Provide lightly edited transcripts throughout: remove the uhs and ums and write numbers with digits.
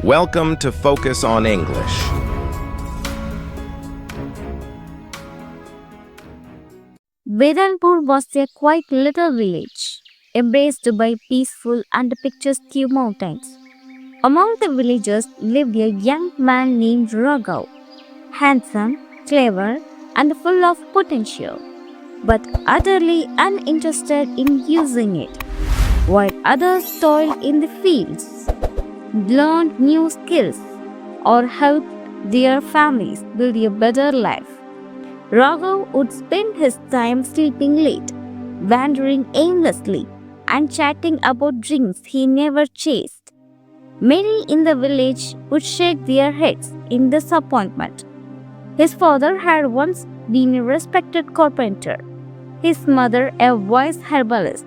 Welcome to Focus on English. Vedanpur was a quiet little village, embraced by peaceful and picturesque mountains. Among the villagers lived a young man named Raghav, handsome, clever, and full of potential, but utterly uninterested in using it. While others toiled in the fields, learned new skills, or helped their families build a better life, Raghav would spend his time sleeping late, wandering aimlessly, and chatting about dreams he never chased. Many in the village would shake their heads in disappointment. His father had once been a respected carpenter, his mother a wise herbalist,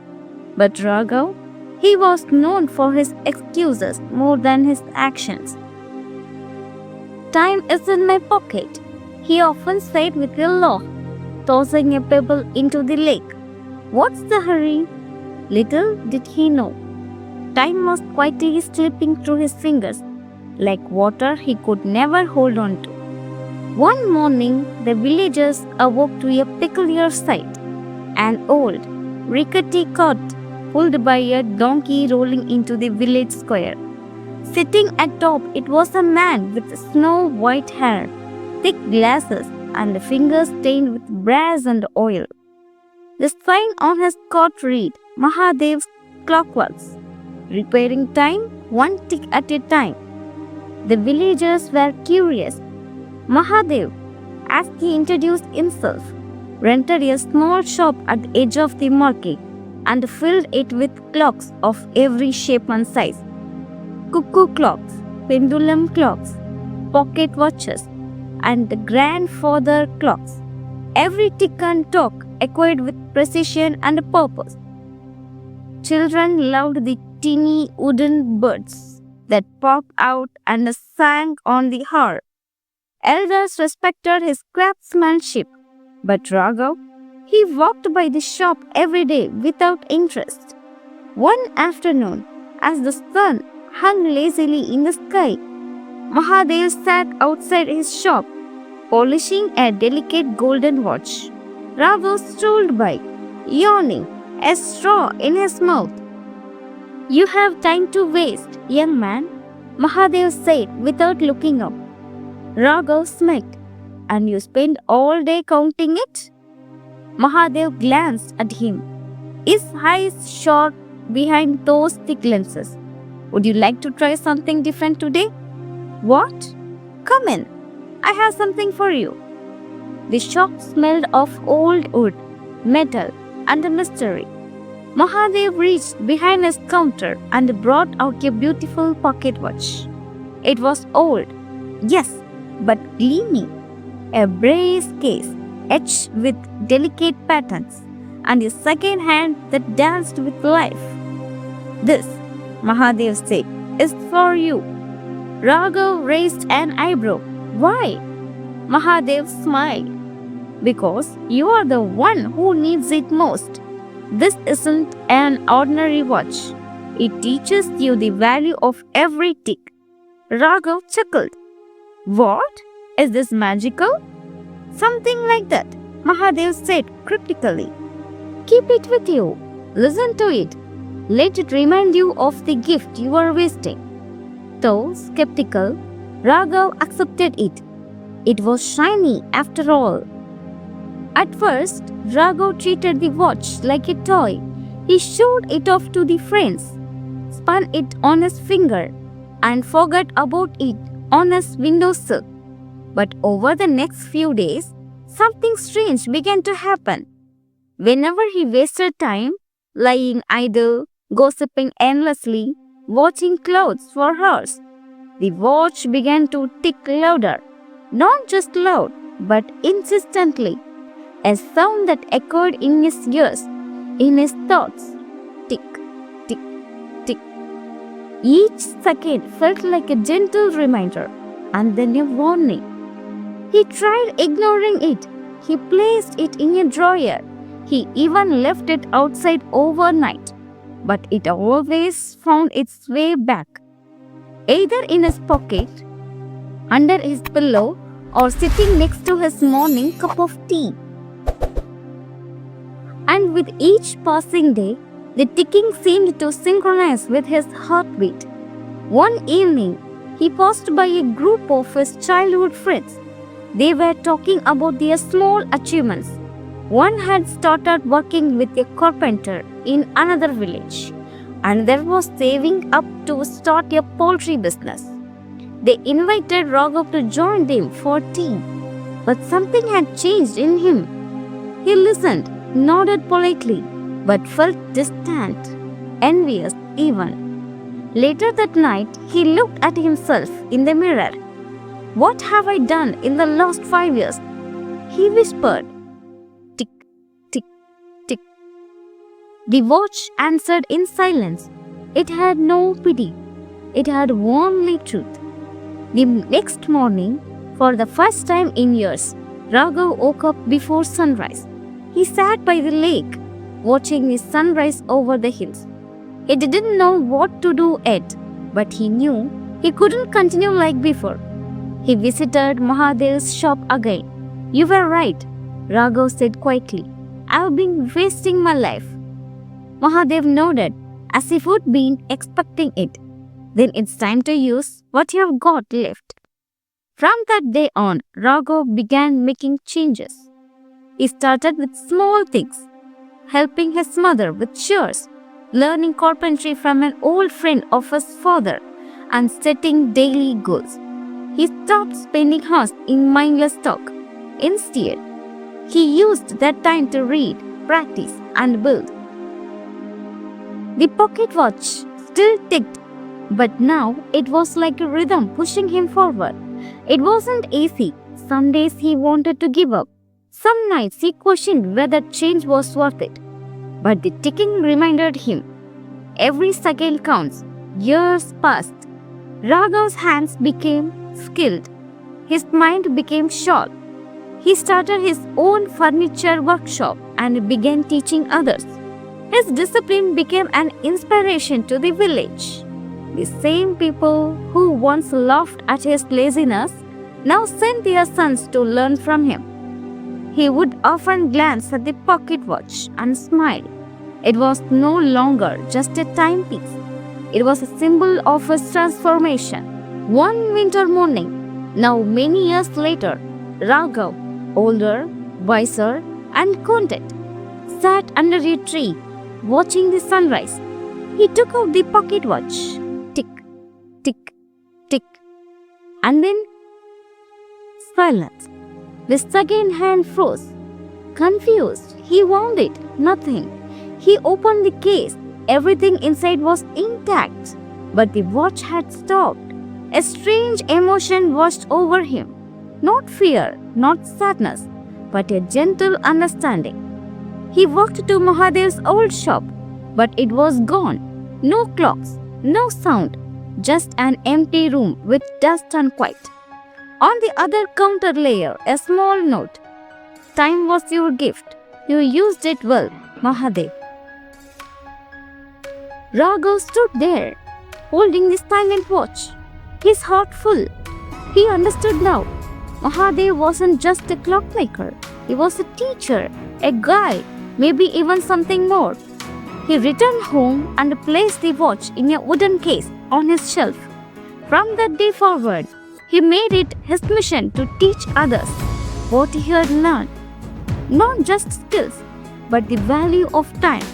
but Raghav, he was known for his excuses more than his actions. Time is in my pocket, he often said with a laugh, tossing a pebble into the lake. What's the hurry? Little did he know. Time was quietly slipping through his fingers, like water he could never hold on to. One morning, the villagers awoke to a peculiar sight. An old, rickety cart pulled by a donkey rolling into the village square. Sitting atop it was a man with snow-white hair, thick glasses, and fingers stained with brass and oil. The sign on his cart read, Mahadev's Clockworks, repairing time one tick at a time. The villagers were curious. Mahadev, as he introduced himself, rented a small shop at the edge of the market and filled it with clocks of every shape and size. Cuckoo clocks, pendulum clocks, pocket watches, and grandfather clocks. Every tick and tock echoed with precision and purpose. Children loved the teeny wooden birds that popped out and sang on the hour. Elders respected his craftsmanship, but Raghav, he walked by the shop every day without interest. One afternoon, as the sun hung lazily in the sky, Mahadev sat outside his shop, polishing a delicate golden watch. Raghav strolled by, yawning, a straw in his mouth. You have time to waste, young man, Mahadev said without looking up. Raghav smirked. And you spend all day counting it? Mahadev glanced at him, his eyes shot behind those thick lenses. Would you like to try something different today? What? Come in. I have something for you. The shop smelled of old wood, metal, and a mystery. Mahadev reached behind his counter and brought out a beautiful pocket watch. It was old, yes, but gleaming. A brass case etched with delicate patterns, and a second hand that danced with life. This, Mahadev said, is for you. Raghav raised an eyebrow. Why? Mahadev smiled. Because you are the one who needs it most. This isn't an ordinary watch. It teaches you the value of every tick. Raghav chuckled. What? Is this magical? Something like that, Mahadev said cryptically. Keep it with you. Listen to it. Let it remind you of the gift you are wasting. Though skeptical, Raghav accepted it. It was shiny after all. At first, Raghav treated the watch like a toy. He showed it off to the friends, spun it on his finger, and forgot about it on his windowsill. But over the next few days, something strange began to happen. Whenever he wasted time, lying idle, gossiping endlessly, watching clouds for hours, the watch began to tick louder. Not just loud, but insistently. A sound that echoed in his ears, in his thoughts. Tick, tick, tick. Each second felt like a gentle reminder and then a warning. He tried ignoring it. He placed it in a drawer. He even left it outside overnight. But it always found its way back. either in his pocket, under his pillow, or sitting next to his morning cup of tea. And with each passing day, the ticking seemed to synchronize with his heartbeat. One evening, he passed by a group of his childhood friends. They were talking about their small achievements. One had started working with a carpenter in another village. Another was saving up to start a poultry business. They invited Raghav to join them for tea. But something had changed in him. He listened, nodded politely, but felt distant, envious even. Later that night, he looked at himself in the mirror. "What have I done in the last 5 years?" he whispered. Tick, tick, tick. The watch answered in silence. It had no pity. It had only truth. The next morning, for the first time in years, Raghav woke up before sunrise. He sat by the lake, watching the sunrise over the hills. He didn't know what to do yet, but he knew he couldn't continue like before. He visited Mahadev's shop again. "You were right," Raghav said quietly. "I've been wasting my life." Mahadev nodded, as if he'd been expecting it. "Then it's time to use what you've got left." From that day on, Raghav began making changes. He started with small things, helping his mother with chores, learning carpentry from an old friend of his father, and setting daily goals. He stopped spending hours in mindless talk. Instead, he used that time to read, practice, and build. The pocket watch still ticked, but now it was like a rhythm pushing him forward. It wasn't easy. Some days he wanted to give up. Some nights he questioned whether change was worth it. But the ticking reminded him. Every second counts. Years passed. Raghav's hands became skilled. His mind became sharp. He started his own furniture workshop and began teaching others. His discipline became an inspiration to the village. The same people who once laughed at his laziness now sent their sons to learn from him. He would often glance at the pocket watch and smile. It was no longer just a timepiece. It was a symbol of his transformation. One winter morning, now many years later, Raghav, older, wiser, and content, sat under a tree, watching the sunrise. He took out the pocket watch. Tick, tick, tick. And then silence. The second hand froze. Confused, he found it. Nothing. He opened the case. Everything inside was intact. But the watch had stopped. A strange emotion washed over him. Not fear, not sadness, but a gentle understanding. He walked to Mahadev's old shop, but it was gone. No clocks, no sound, just an empty room with dust and quiet. On the other counter layer, a small note. "Time was your gift. You used it well, Mahadev." Raghav stood there, holding the silent watch, his heart full. He understood now. Mahadev wasn't just a clockmaker. He was a teacher, a guide, maybe even something more. He returned home and placed the watch in a wooden case on his shelf. From that day forward, he made it his mission to teach others what he had learned. Not just skills, but the value of time.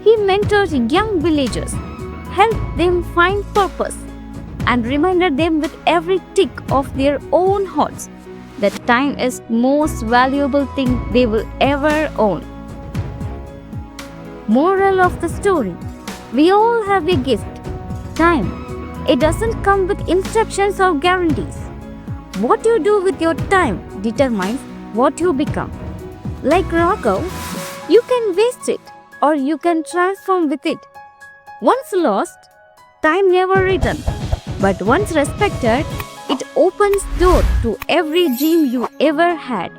He mentored young villagers, helped them find purpose, and reminded them with every tick of their own hearts that time is most valuable thing they will ever own. Moral of the story: we all have a gift, time. It doesn't come with instructions or guarantees. What you do with your time determines what you become. Like Raghav, you can waste it or you can transform with it. Once lost, time never returns. But once respected, it opens door to every dream you ever had.